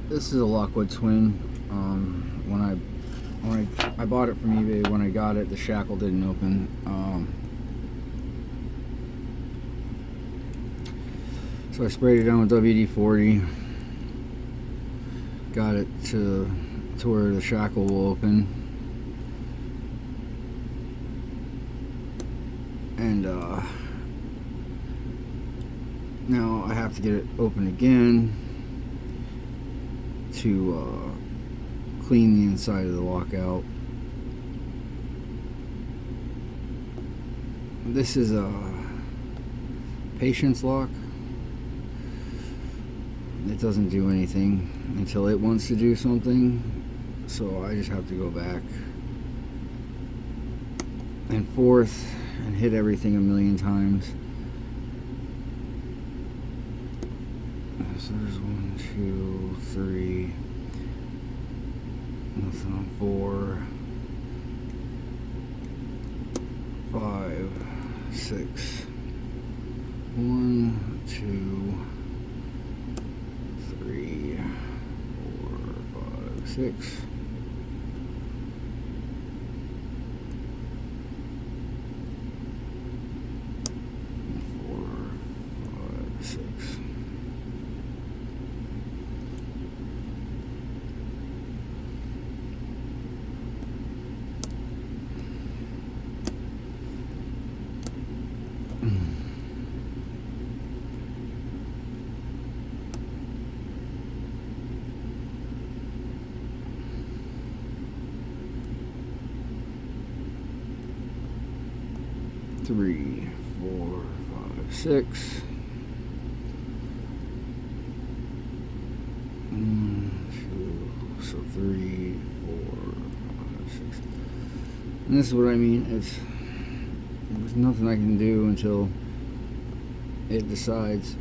This is a Lockwood twin. When I bought it from eBay, when I got it, the shackle didn't open. So I sprayed it down with WD-40. Got it to where the shackle will open. And now I have to get it open again to clean the inside of the lockout. This is a patience lock. It doesn't do anything until it wants to do something, so I just have to go back and forth and hit everything a million times. So there's 1, 2, 3, nothing on 4, 5, 6, 1, 2, 3, 4, 5, 6. Three, 4, 5, 6. 1, 2, so 3, 4, 5, 6. And this is what I mean. There's nothing I can do until it decides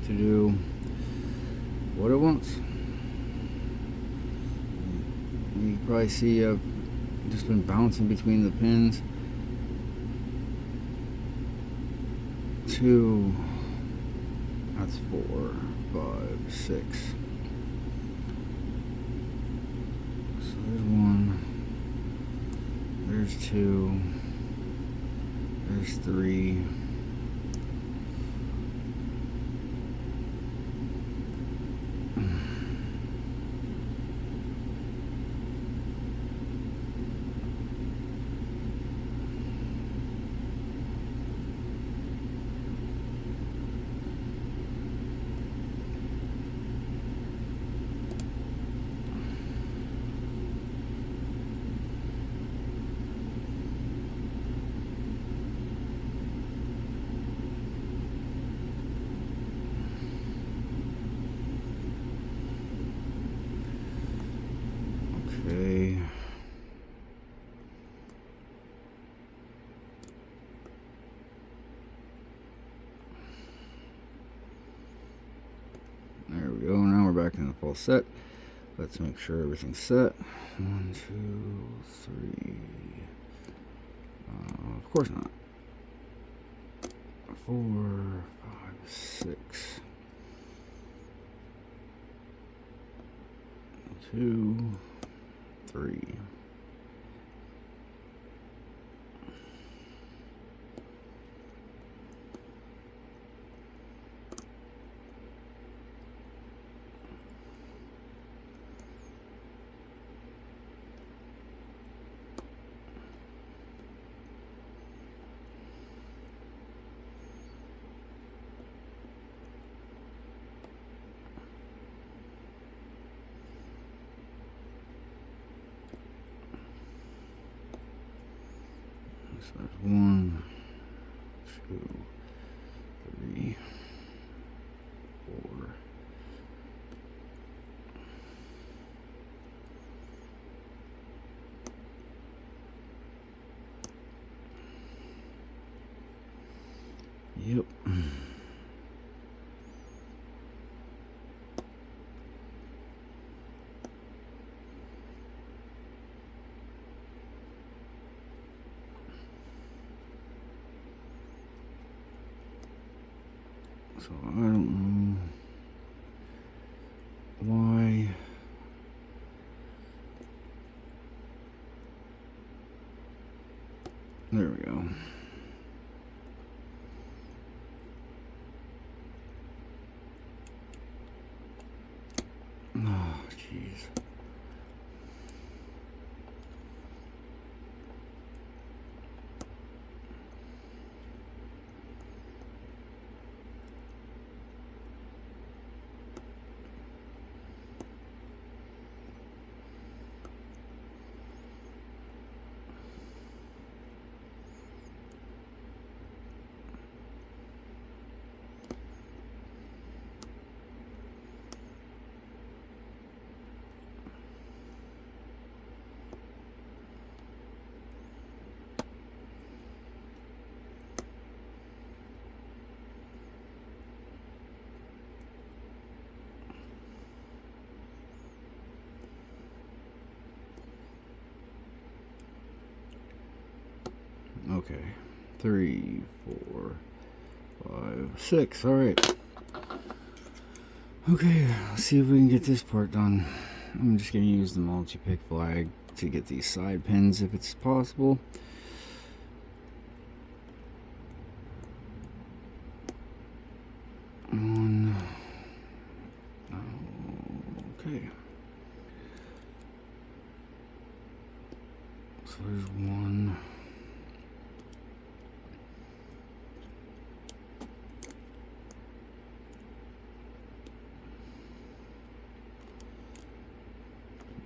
to do what it wants. You can probably see I've just been bouncing between the pins. 2, that's 4, 5, 6. So there's 1, there's 2, there's 3. Okay. There we go. Now we're back in the full set. Let's make sure everything's set. 1, 2, 3. Of course not. 4, 5, 6. 2, 3. So that's 1, 2, 3, 4. Yep. So I don't know. jeez. Okay, 3, 4, 5, 6. All right. Okay, let's see if we can get this part done. I'm just gonna use the multi-pick flag to get these side pins if it's possible. One. Okay. So there's one.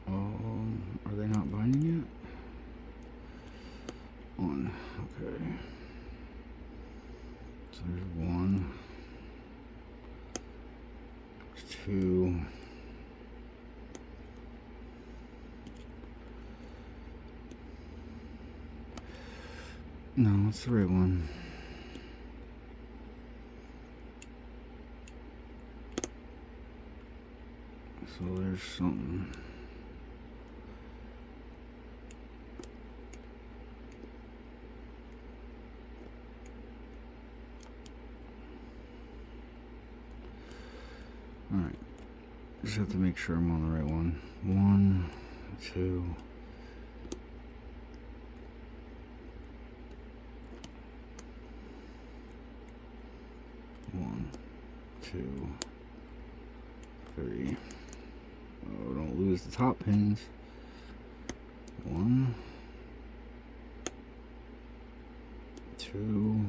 Are they not binding yet? One. Okay. So there's one. There's two. No, it's the right one. So there's something. Alright. Just have to make sure I'm on the right one. 1, 2. 1, 2, 3. Oh, don't lose the top pins. 1, 2.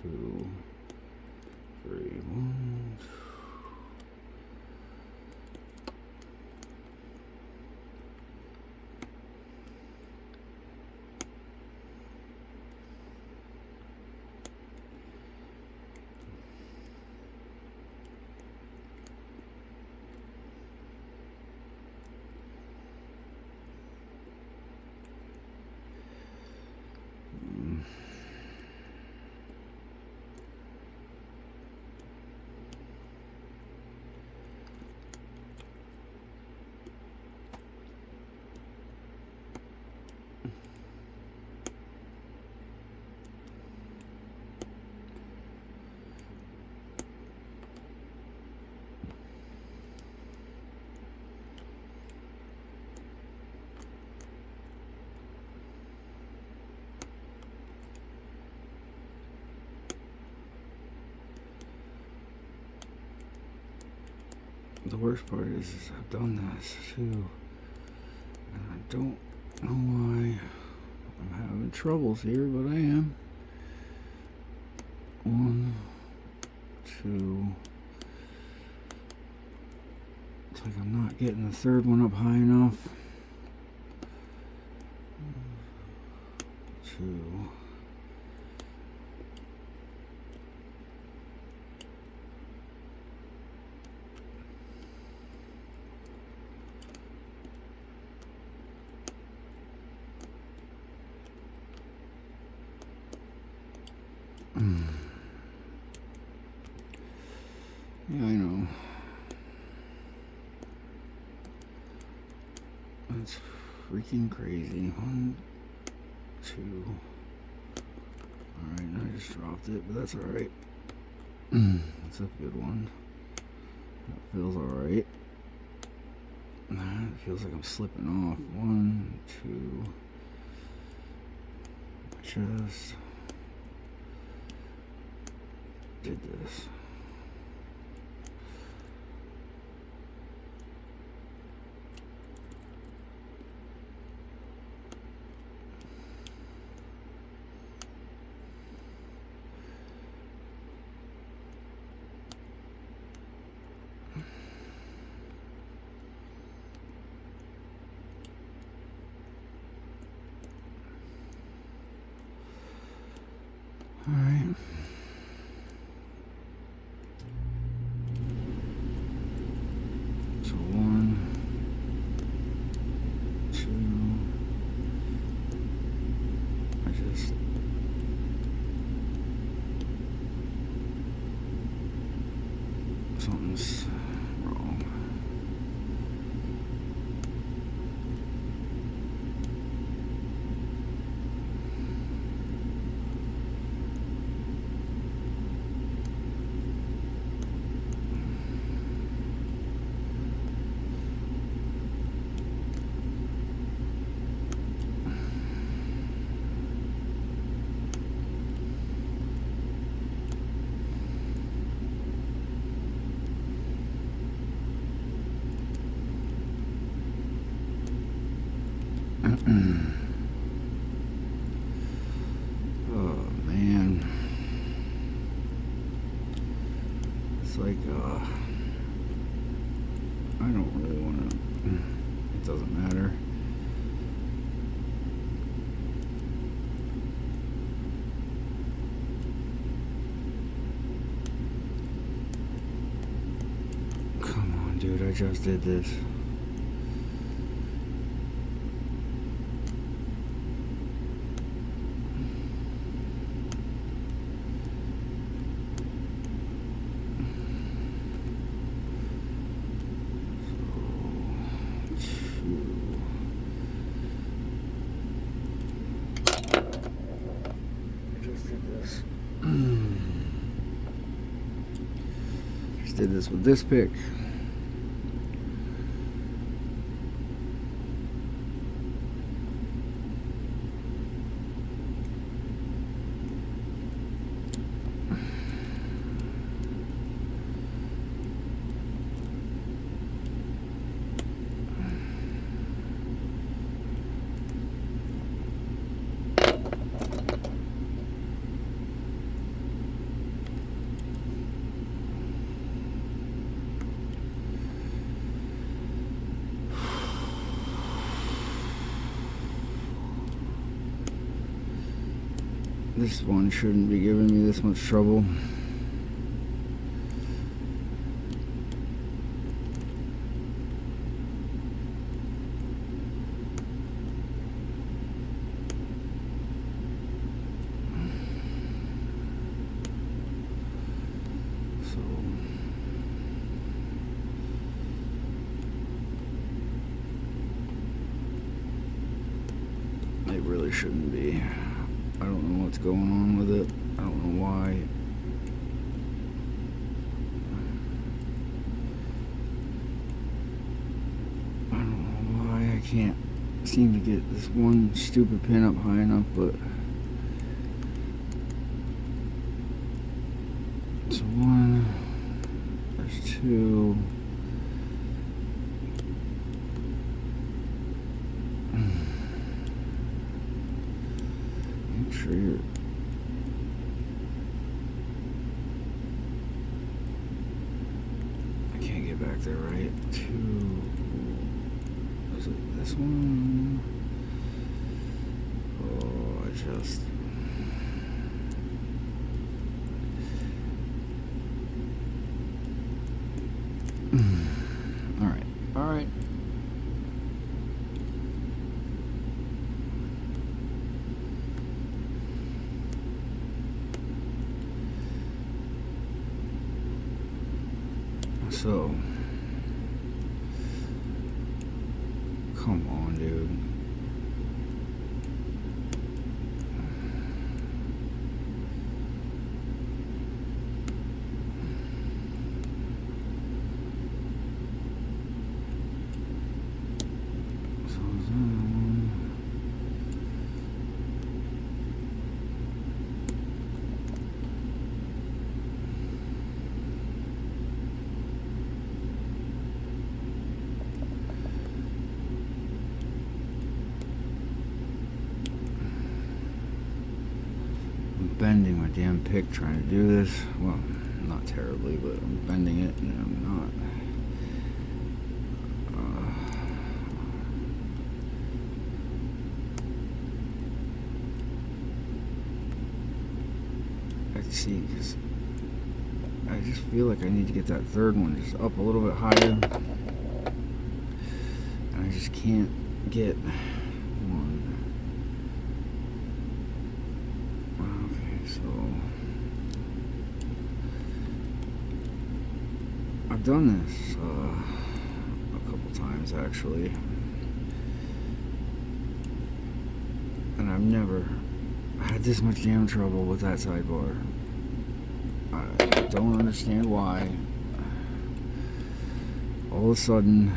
Two, three, one. The worst part is I've done this too, and I don't know why I'm having troubles here, but I am. 1, 2. It's like I'm not getting the third one up high enough. 2. Yeah, I know. That's freaking crazy. 1, 2. Alright, I just dropped it, but that's alright. That's a good one. That feels alright. It feels like I'm slipping off. 1, 2. I just did this. All right. So 1, 2. I just something's wrong. Oh man, it's like I don't really want to. It doesn't matter. Come on, dude! I just did this. Just did this with this pick. This one shouldn't be giving me this much trouble. So it really shouldn't be. I don't know what's going on with it. I don't know why. I don't know why I can't seem to get this one stupid pin up high enough, but it's 1, there's 2. Make sure you're I can't get back there right. 2. Is it this one? Oh, I just all right. So, come on, dude. pick trying to do this. Well, not terribly, but I'm bending it and I'm not. Let's see, because I just feel like I need to get that third one just up a little bit higher. And I just can't get one. Okay, so I've done this a couple times actually, and I've never had this much damn trouble with that sidebar. I don't understand why all of a sudden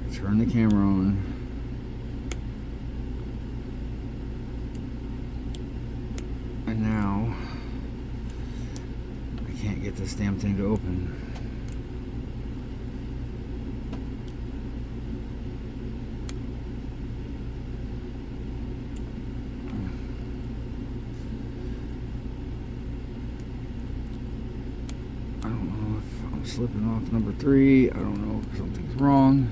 I turn the camera on and now I can't get this damn thing to open. I don't know if I'm slipping off number 3. I don't know if something's wrong.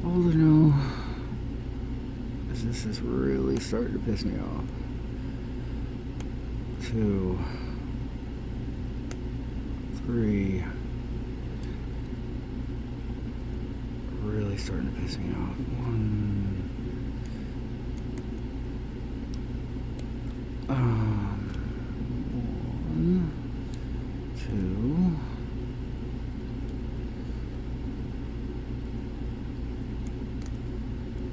All I know is this is really starting to piss me off. 2, 3. Really starting to piss me off. 1. 2.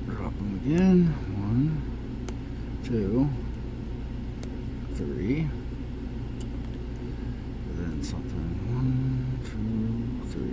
Drop them again. 1, 2, 3. And then something. 1, 2, 3.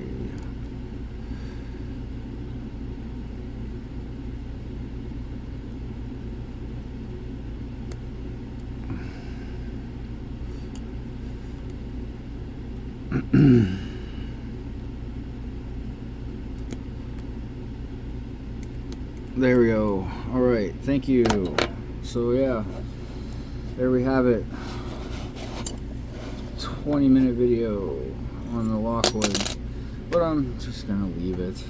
There we go. All right, thank you. So yeah, there we have it. 20-minute video on the Lockwood, but I'm just gonna leave it.